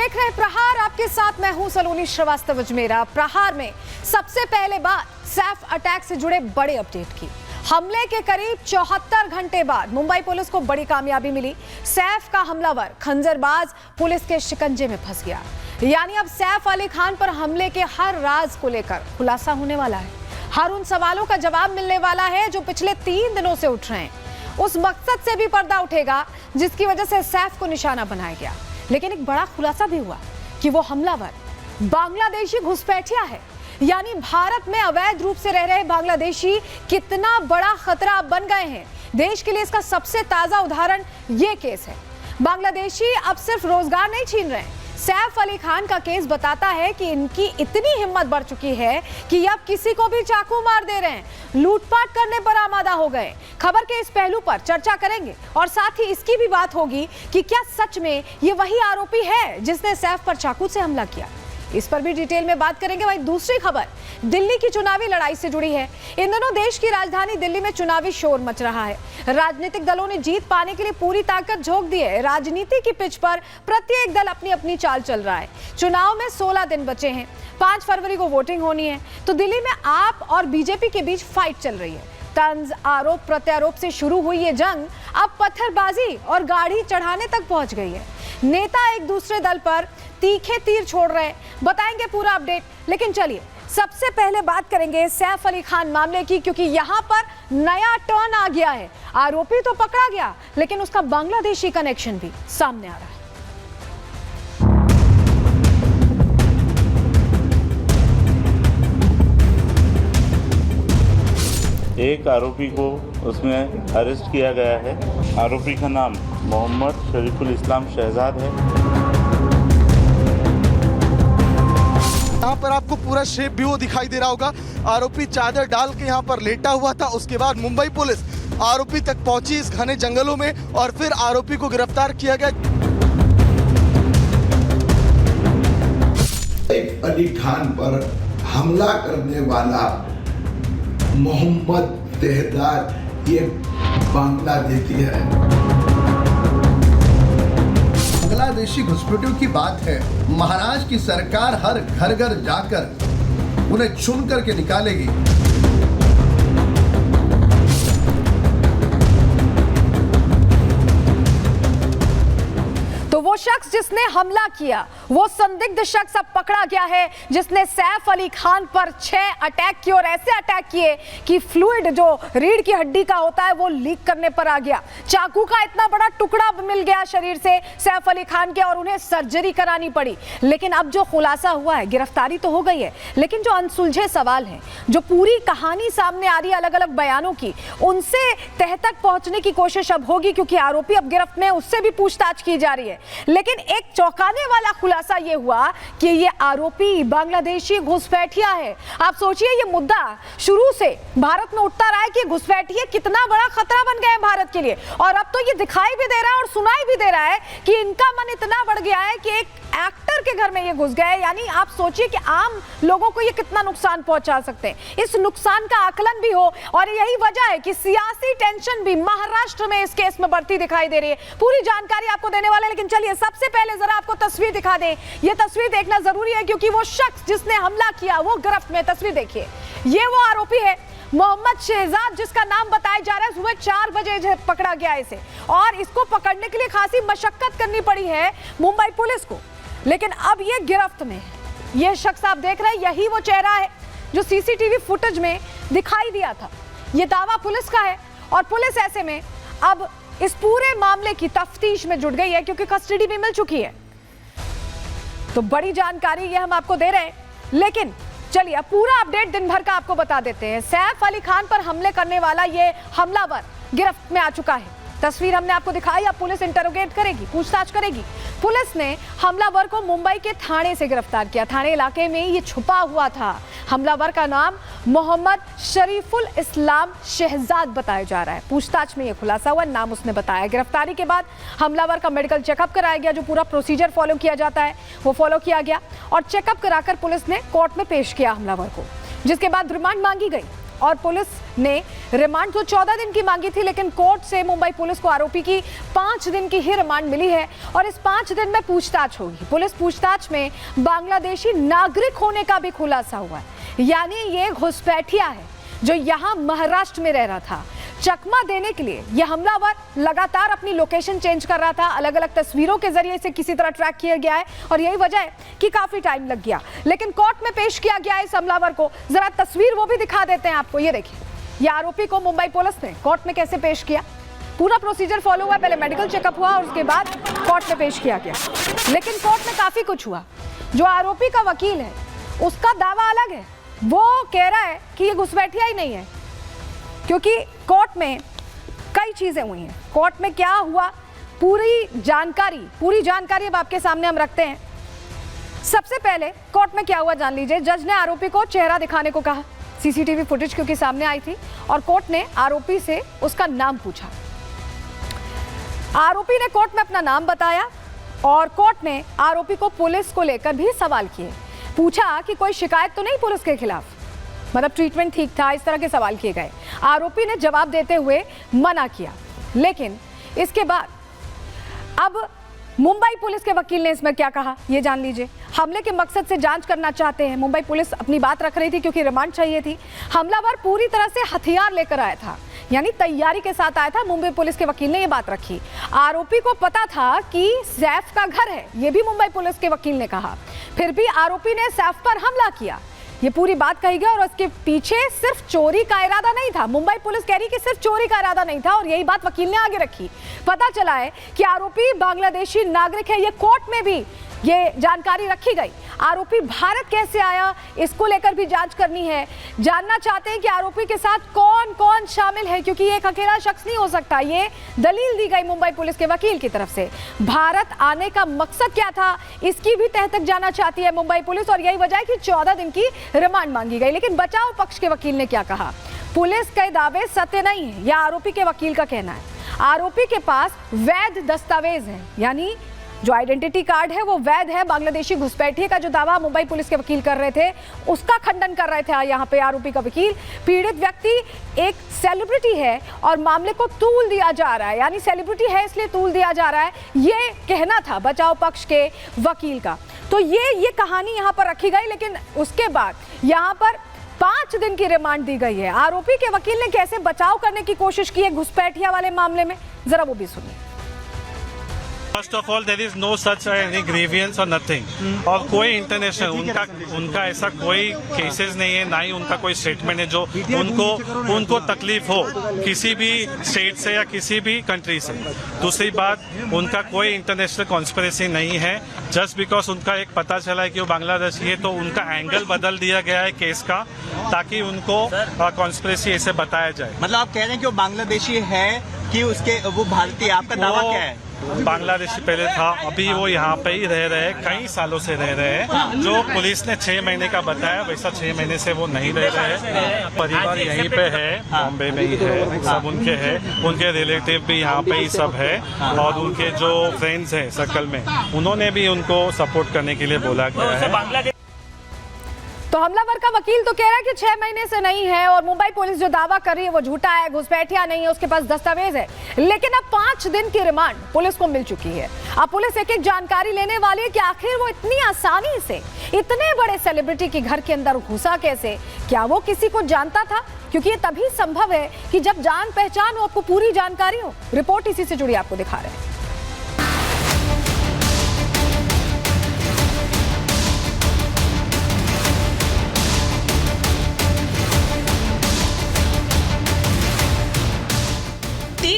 देख रहे प्रहार, आपके साथ मैं हूं सलोनी श्रीवास्तव अजमेरा। प्रहार में सबसे पहले बात सैफ अटैक से जुड़े बड़े अपडेट की। हमले के करीब 74 घंटे बाद मुंबई पुलिस को बड़ी कामयाबी मिली। सैफ का हमलावर खंजरबाज पुलिस के शिकंजे में फंस गया। यानी अब सैफ अली खान पर हमले के हर राज को लेकर खुलासा होने वाला है। हर उन सवालों का जवाब मिलने वाला है जो पिछले 3 दिनों से उठ रहे हैं। उस मकसद से भी पर्दा उठेगा जिसकी वजह से सैफ को निशाना बनाया गया। लेकिन एक बड़ा खुलासा भी हुआ कि वो हमलावर बांग्लादेशी घुसपैठिया है। यानी भारत में अवैध रूप से रह रहे बांग्लादेशी कितना बड़ा खतरा बन गए हैं। देश के लिए इसका सबसे ताजा उदाहरण ये केस है। बांग्लादेशी अब सिर्फ रोजगार नहीं छीन रहे हैं। सैफ अली खान का केस बताता है कि इनकी इतनी हिम्मत बढ़ चुकी है कि अब किसी को भी चाकू मार दे रहे हैं, लूटपाट करने पर आमादा हो गए। खबर के इस पहलू पर चर्चा करेंगे और साथ ही इसकी भी बात होगी कि क्या सच में ये वही आरोपी है जिसने सैफ पर चाकू से हमला किया। इस पर भी डिटेल में बात करेंगे। वहीं दूसरी खबर दिल्ली की चुनावी लड़ाई से जुड़ी है। इन दिनों देश की राजधानी दिल्ली में चुनावी शोर मच रहा है। राजनीतिक दलों ने जीत पाने के लिए पूरी ताकत झोंक दी है। राजनीति की पिच पर प्रत्येक दल अपनी अपनी चाल चल रहा है। चुनाव में 16 दिन बचे हैं। 5 फरवरी को वोटिंग होनी है। तो दिल्ली में आप और बीजेपी के बीच फाइट चल रही है। तंज आरोप प्रत्यारोप से शुरू हुई ये जंग अब पत्थरबाजी और गाड़ी चढ़ाने तक पहुंच गई है। नेता एक दूसरे दल पर तीखे तीर छोड़ रहे हैं। बताएंगे पूरा अपडेट। लेकिन चलिए सबसे पहले बात करेंगे सैफ अली खान मामले की, क्योंकि यहां पर नया टर्न आ गया है। आरोपी तो पकड़ा गया लेकिन उसका बांग्लादेशी कनेक्शन भी सामने आ रहा है। एक आरोपी को उसमें अरेस्ट किया गया है। आरोपी का नाम मोहम्मद शरीफुल इस्लाम शहजाद है। यहाँ पर आपको पूरा शेप भी वो दिखाई दे रहा होगा। आरोपी चादर डाल के यहाँ पर लेटा हुआ था। उसके बाद मुंबई पुलिस आरोपी तक पहुंची इस घने जंगलों में और फिर आरोपी को गिरफ्तार किया गया। सैफ अली खान पर हमला करने वाला मोहम्मद शहजाद ये बांग्लादेशी है। बांग्लादेशी घुसपैठियों की बात है। महाराष्ट्र की सरकार हर घर घर जाकर उन्हें चुन करके निकालेगी। तो वो शख्स जिसने हमला किया, वो संदिग्ध शख्स अब पकड़ा गया है जिसने सैफ अली खान पर 6 अटैक किए और ऐसे अटैक किए कि फ्लूइड जो रीढ़ की हड्डी का होता है वो लीक करने पर आ गया। चाकू का इतना बड़ा टुकड़ा मिल गया शरीर से सैफ अली खान के और उन्हें सर्जरी करानी पड़ी। लेकिन अब जो खुलासा हुआ है, गिरफ्तारी तो हो गई है लेकिन जो अनसुलझे सवाल हैं, जो पूरी कहानी सामने आ रही है अलग अलग बयानों की, उनसे तह तक पहुंचने की कोशिश अब होगी क्योंकि आरोपी अब गिरफ्त में, उससे भी पूछताछ की जा रही है। लेकिन एक चौंकाने वाला खुलासा यह हुआ कि ये आरोपी बांग्लादेशी घुसपैठिया है। आप सोचिए ये मुद्दा शुरू से भारत में उठता रहा है कि घुसपैठिए कितना बड़ा खतरा बन गए हैं भारत के लिए, और अब तो ये दिखाई भी दे रहा है और सुनाई भी दे रहा है कि इनका मन इतना बढ़ गया है कि एक एक्टर के घर में ये घुस गए। यानी आप सोचिए कि आम लोगों को ये कितना नुकसान पहुंचा सकते हैं। इस नुकसान का आकलन भी हो और यही वजह है कि सियासी टेंशन भी महाराष्ट्र में इस केस में बढ़ती दिखाई दे रही है। पूरी जानकारी आपको देने वाले हैं, लेकिन चलिए सबसे पहले जरा आपको तस्वीर दिखा दें। ये तस्वीर देखना जरूरी है क्योंकि वो शख्स जिसने हमला किया वो गिरफ्त में। तस्वीर देखिए, ये वो आरोपी है मोहम्मद शहजाद जिसका नाम बताया जा रहा है। सुबह 4 बजे पकड़ा गया इसे, और इसको पकड़ने के लिए खासी मशक्कत करनी पड़ी है मुंबई पुलिस को, लेकिन अब ये गिरफ्त में है। ये शख्स आप देख रहे हैं, यही वो चेहरा है जो सीसीटीवी फुटेज में दिखाई दिया था। ये दावा पुलिस का है और पुलिस ऐसे में अब इस पूरे मामले की तफ्तीश में जुट गई है क्योंकि कस्टडी भी मिल चुकी है। तो बड़ी जानकारी ये हम आपको दे रहे हैं, लेकिन चलिए अब पूरा अपडेट दिन भर का आपको बता देते हैं। सैफ अली खान पर हमले करने वाला ये हमलावर गिरफ्त में आ चुका है। तस्वीर हमने आपको दिखाई। अब पुलिस इंटरोगेट करेगी, पूछताछ करेगी। पुलिस ने हमलावर को मुंबई के थाने से गिरफ्तार किया। थाने इलाके में ये छुपा हुआ था। हमलावर का नाम मोहम्मद शरीफुल इस्लाम शहजाद बताया जा रहा है। पूछताछ में ये खुलासा हुआ, नाम उसने बताया। गिरफ्तारी के बाद हमलावर का मेडिकल चेकअप कराया गया। जो पूरा प्रोसीजर फॉलो किया जाता है वो फॉलो किया गया और चेकअप कराकर पुलिस ने कोर्ट में पेश किया हमलावर को, जिसके बाद रिमांड मांगी गई। और पुलिस ने रिमांड तो 14 दिन की मांगी थी, लेकिन कोर्ट से मुंबई पुलिस को आरोपी की 5 दिन की ही रिमांड मिली है और इस 5 दिन में पूछताछ होगी। पुलिस पूछताछ में बांग्लादेशी नागरिक होने का भी खुलासा हुआ है, यानी ये घुसपैठिया है जो यहाँ महाराष्ट्र में रह रहा था। चकमा देने के लिए यह हमलावर लगातार अपनी लोकेशन चेंज कर रहा था, अलग अलग तस्वीरों के जरिए इसे किसी तरह ट्रैक किया गया है और यही वजह है कि काफी टाइम लग गया, लेकिन कोर्ट में पेश किया गया है इस हमलावर को। जरा तस्वीर वो भी दिखा देते हैं आपको। ये देखिए, ये आरोपी को मुंबई पुलिस ने कोर्ट में कैसे पेश किया। पूरा प्रोसीजर फॉलो हुआ, पहले मेडिकल चेकअप हुआ और उसके बाद कोर्ट में पेश किया गया, लेकिन कोर्ट में काफी कुछ हुआ। जो आरोपी का वकील है उसका दावा अलग है, वो कह रहा है कि ये घुसपैठिया ही नहीं है, क्योंकि कोर्ट में कई चीजें हुई हैं। कोर्ट में क्या हुआ, पूरी जानकारी अब आपके सामने हम रखते हैं। सबसे पहले कोर्ट में क्या हुआ जान लीजिए। जज ने आरोपी को चेहरा दिखाने को कहा, सीसीटीवी फुटेज क्योंकि सामने आई थी, और कोर्ट ने आरोपी से उसका नाम पूछा। आरोपी ने कोर्ट में अपना नाम बताया और कोर्ट ने आरोपी को पुलिस को लेकर भी सवाल किए। पूछा कि कोई शिकायत तो नहीं पुलिस के खिलाफ, मतलब ट्रीटमेंट ठीक था, इस तरह के सवाल किए गए। आरोपी ने जवाब देते हुए मना किया, लेकिन इसके बाद अब मुंबई पुलिस के वकील ने इसमें क्या कहा ये जान लीजिए। हमले के मकसद से जांच करना चाहते हैं। मुंबई पुलिस अपनी बात रख रही थी क्योंकि रिमांड चाहिए थी। हमलावर पूरी तरह से हथियार लेकर आया था, यानी तैयारी के साथ आया था। मुंबई पुलिस के वकील ने ये बात रखी। आरोपी को पता था कि सैफ का घर है, ये भी मुंबई पुलिस के वकील ने कहा। फिर भी आरोपी ने सैफ पर हमला किया, ये पूरी बात कही गई, और उसके पीछे सिर्फ चोरी का इरादा नहीं था। मुंबई पुलिस कह रही कि सिर्फ चोरी का इरादा नहीं था, और यही बात वकील ने आगे रखी। पता चला है कि आरोपी बांग्लादेशी नागरिक है, ये कोर्ट में भी ये जानकारी रखी गई। आरोपी भारत कैसे आया, इसको लेकर भी जांच करनी है। जानना चाहते हैं कि आरोपी के साथ कौन कौन शामिल है, क्योंकि ये एक अकेला शख्स नहीं हो सकता। ये दलील दी गई मुंबई पुलिस के वकील की तरफ से। भारत आने का मकसद क्या था, इसकी भी तह तक जाना चाहती है मुंबई पुलिस, और यही वजह है कि 14 दिन की रिमांड मांगी गई। लेकिन बचाव पक्ष के वकील ने क्या कहा, पुलिस के दावे सत्य नहीं है, यह आरोपी के वकील का कहना है। आरोपी के पास वैध दस्तावेज है, यानी जो आइडेंटिटी कार्ड है वो वैध है। बांग्लादेशी घुसपैठिए का जो दावा मुंबई पुलिस के वकील कर रहे थे, उसका खंडन कर रहे थे यहाँ पे आरोपी का वकील। पीड़ित व्यक्ति एक सेलिब्रिटी है और मामले को तूल दिया जा रहा है, यानी सेलिब्रिटी है इसलिए तूल दिया जा रहा है, ये कहना था बचाव पक्ष के वकील का। तो ये कहानी यहाँ पर रखी गई, लेकिन उसके बाद यहाँ पर 5 दिन की रिमांड दी गई है। आरोपी के वकील ने कैसे बचाव करने की कोशिश की है घुसपैठिया वाले मामले में, जरा वो भी सुनिए। First of all there is no such any grievance और नथिंग, और कोई इंटरनेशनल उनका ऐसा कोई केसेस नहीं है, ना ही उनका कोई स्टेटमेंट है जो उनको तकलीफ हो किसी भी स्टेट से या किसी भी कंट्री से। दूसरी बात, उनका कोई इंटरनेशनल कॉन्स्पिरेसी नहीं है। जस्ट बिकॉज उनका एक पता चला है कि वो बांग्लादेशी है, तो उनका एंगल बदल दिया गया है केस का, ताकि उनको कॉन्स्पिरेसी ऐसे बताया जाए। मतलब आप कह रहे हैं कि वो बांग्लादेशी है कि वो भारतीय, आपका दावा क्या है? बांग्लादेशी पहले था, अभी वो यहाँ पे ही रह रहे हैं, कई सालों से रह रहे हैं। जो पुलिस ने 6 महीने का बताया, वैसा 6 महीने से वो नहीं रह रहे हैं। परिवार यहीं पे है, बॉम्बे में ही है, सब उनके हैं, उनके रिलेटिव भी यहाँ पे ही सब है, और उनके जो फ्रेंड्स हैं सर्कल में, उन्होंने भी उनको सपोर्ट करने के लिए बोला गया है। तो हमलावर का वकील तो कह रहा है कि 6 महीने से नहीं है, और मुंबई पुलिस जो दावा कर रही है वो झूठा है, घुसपैठिया नहीं है, उसके पास दस्तावेज है। लेकिन अब 5 दिन की रिमांड पुलिस को मिल चुकी है। अब पुलिस एक एक जानकारी लेने वाली है कि आखिर वो इतनी आसानी से इतने बड़े सेलिब्रिटी के घर के अंदर घुसा कैसे, क्या वो किसी को जानता था? क्योंकि ये तभी संभव है कि जब जान पहचान हो, आपको पूरी जानकारी हो। रिपोर्ट इसी से जुड़ी आपको दिखा रहे हैं।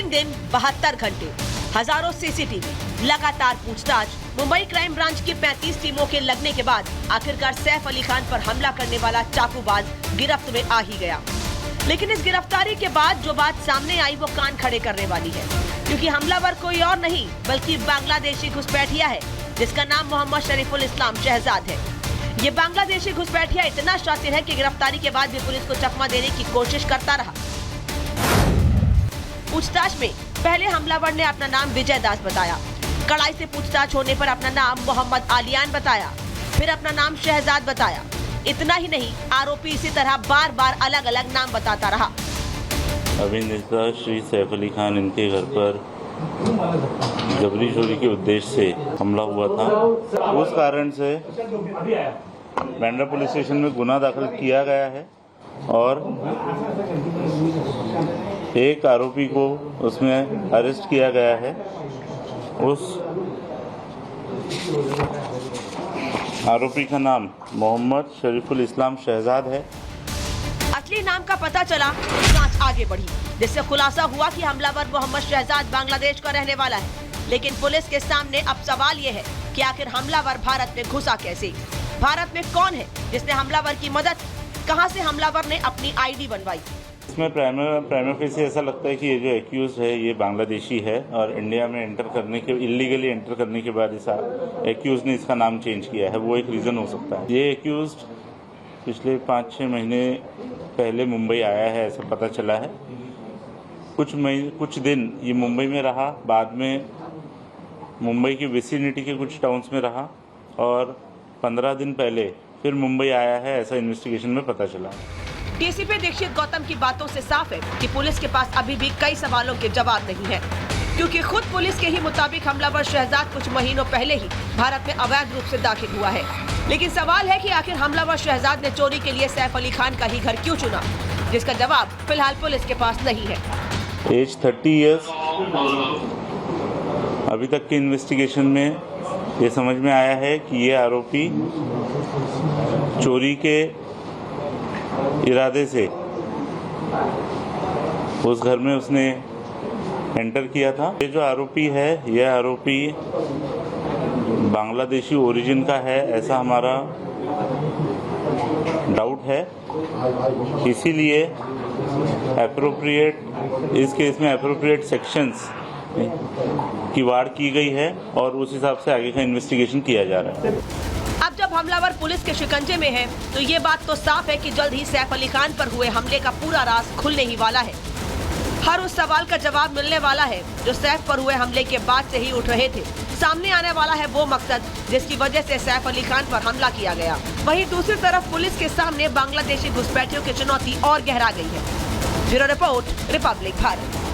दिन 72 घंटे, हजारों सीसीटीवी, लगातार पूछताछ। मुंबई क्राइम ब्रांच की 35 टीमों के लगने के बाद आखिरकार सैफ अली खान पर हमला करने वाला चाकूबाज गिरफ्त में आ ही गया। लेकिन इस गिरफ्तारी के बाद जो बात सामने आई वो कान खड़े करने वाली है, क्योंकि हमलावर कोई और नहीं बल्कि बांग्लादेशी घुसपैठिया है, जिसका नाम मोहम्मद शरीफुल इस्लाम शहजाद है। ये बांग्लादेशी घुसपैठिया इतना शातिर है कि गिरफ्तारी के बाद भी पुलिस को चकमा देने की कोशिश करता रहा। पूछताछ में पहले हमलावर ने अपना नाम विजय दास बताया, कड़ाई से पूछताछ होने पर अपना नाम मोहम्मद आलियान बताया, फिर अपना नाम शहजाद बताया। इतना ही नहीं, आरोपी इसी तरह बार बार अलग अलग नाम बताता रहा। अभिनेता श्री सैफ अली खान इनके घर पर जबरी चोरी के उद्देश्य से हमला हुआ था। उस कारण से बांद्रा पुलिस स्टेशन में गुना दाखिल किया गया है और एक आरोपी को उसमें अरेस्ट किया गया है। उस आरोपी का नाम मोहम्मद शरीफुल इस्लाम शहजाद है। असली नाम का पता चला तो जांच आगे बढ़ी, जिससे खुलासा हुआ कि हमलावर मोहम्मद शहजाद बांग्लादेश का रहने वाला है। लेकिन पुलिस के सामने अब सवाल ये है कि आखिर हमलावर भारत में घुसा कैसे? भारत में कौन है जिसने हमलावर की मदद? कहां से हमलावर ने अपनी आईडी बनवाई? इसमें प्राइमा फेसी ऐसा लगता है कि ये जो एक्यूज है ये बांग्लादेशी है और इंडिया में इलीगली एंटर करने के बाद इस एक्यूज ने इसका नाम चेंज किया है। वो एक रीज़न हो सकता है। ये एक्यूज पिछले 5-6 महीने पहले मुंबई आया है, ऐसा पता चला है। कुछ दिन ये मुंबई में रहा, बाद में मुंबई की विसिनिटी के कुछ टाउन्स में रहा और 15 दिन पहले फिर मुंबई आया है, ऐसा इन्वेस्टिगेशन में पता चला। डीसीपी दीक्षित गौतम की बातों से साफ है कि पुलिस के पास अभी भी कई सवालों के जवाब नहीं है, क्योंकि खुद पुलिस के ही मुताबिक हमलावर शहजाद कुछ महीनों पहले ही भारत में अवैध रूप से दाखिल हुआ है। लेकिन सवाल है कि आखिर हमलावर शहजाद ने चोरी के लिए सैफ अली खान का ही घर क्यों चुना, जिसका जवाब फिलहाल पुलिस के पास नहीं है। As 30 years. अभी तक के इन्वेस्टिगेशन में ये समझ में आया है कि ये आरोपी चोरी के इरादे से उस घर में उसने एंटर किया था। ये जो आरोपी है, यह आरोपी बांग्लादेशी ओरिजिन का है, ऐसा हमारा डाउट है। इसीलिए इस केस में एप्रोप्रिएट सेक्शंस की वाड़ की गई है और उस हिसाब से आगे का इन्वेस्टिगेशन किया जा रहा है। अब जब हमलावर पुलिस के शिकंजे में है तो ये बात तो साफ है कि जल्द ही सैफ अली खान पर हुए हमले का पूरा राज खुलने ही वाला है। हर उस सवाल का जवाब मिलने वाला है जो सैफ पर हुए हमले के बाद से ही उठ रहे थे। सामने आने वाला है वो मकसद जिसकी वजह से सैफ अली खान पर हमला किया गया। वहीं दूसरी तरफ पुलिस के सामने बांग्लादेशी घुसपैठियों की चुनौती और गहरा गई है। Bureau report, Republic Bharat.